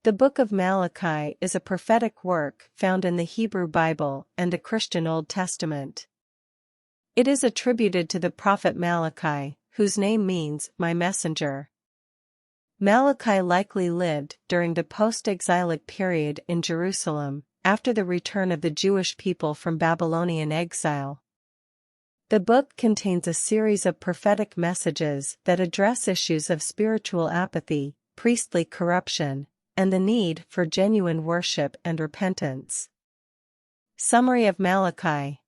The Book of Malachi is a prophetic work found in the Hebrew Bible and the Christian Old Testament. It is attributed to the prophet Malachi, whose name means "my messenger." Malachi likely lived during the post-exilic period in Jerusalem, after the return of the Jewish people from Babylonian exile. The book contains a series of prophetic messages that address issues of spiritual apathy, priestly corruption, and the need for genuine worship and repentance. Summary of Malachi.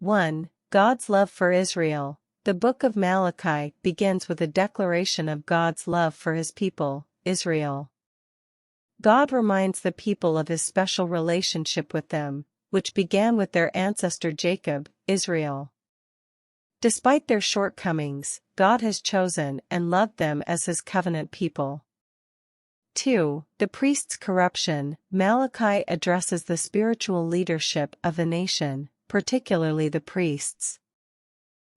1. God's love for Israel. The Book of Malachi begins with a declaration of God's love for His people, Israel. God reminds the people of His special relationship with them, which began with their ancestor Jacob, Israel. Despite their shortcomings, God has chosen and loved them as His covenant people. 2. The priest's corruption. Malachi addresses the spiritual leadership of the nation, particularly the priests.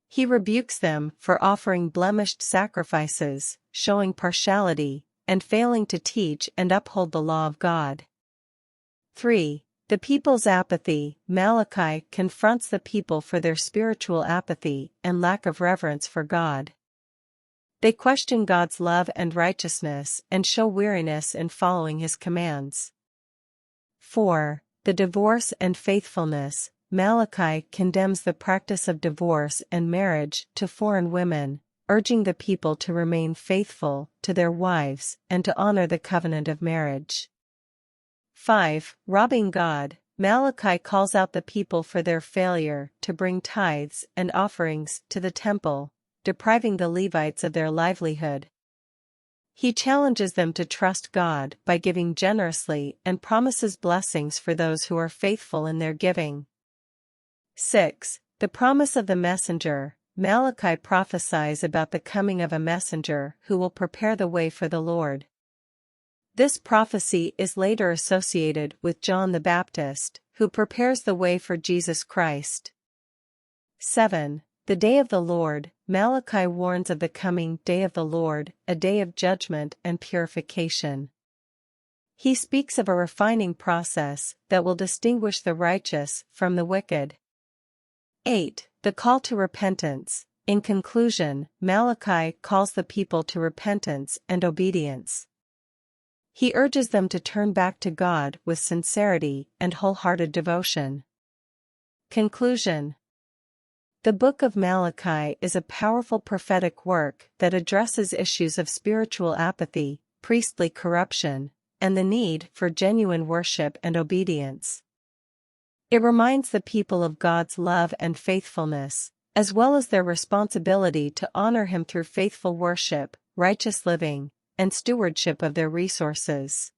He rebukes them for offering blemished sacrifices, showing partiality, and failing to teach and uphold the law of God. 3. The people's apathy. Malachi confronts the people for their spiritual apathy and lack of reverence for God. They question God's love and righteousness and show weariness in following His commands. 4. The divorce and faithfulness. Malachi condemns the practice of divorce and marriage to foreign women, urging the people to remain faithful to their wives and to honor the covenant of marriage. 5. Robbing God. Malachi calls out the people for their failure to bring tithes and offerings to the temple, depriving the Levites of their livelihood. He challenges them to trust God by giving generously and promises blessings for those who are faithful in their giving. 6. The promise of the messenger. Malachi prophesies about the coming of a messenger who will prepare the way for the Lord. This prophecy is later associated with John the Baptist, who prepares the way for Jesus Christ. 7. The day of the Lord. Malachi warns of the coming day of the Lord, a day of judgment and purification. He speaks of a refining process that will distinguish the righteous from the wicked. 8. The call to repentance. In conclusion, Malachi calls the people to repentance and obedience. He urges them to turn back to God with sincerity and wholehearted devotion. Conclusion. The Book of Malachi is a powerful prophetic work that addresses issues of spiritual apathy, priestly corruption, and the need for genuine worship and obedience. It reminds the people of God's love and faithfulness, as well as their responsibility to honor Him through faithful worship, righteous living, and stewardship of their resources.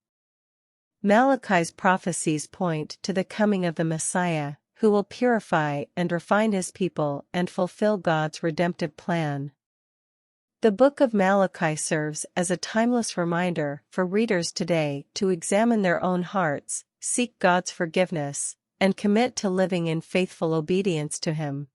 Malachi's prophecies point to the coming of the Messiah, who will purify and refine His people and fulfill God's redemptive plan. The Book of Malachi serves as a timeless reminder for readers today to examine their own hearts, seek God's forgiveness, and commit to living in faithful obedience to Him.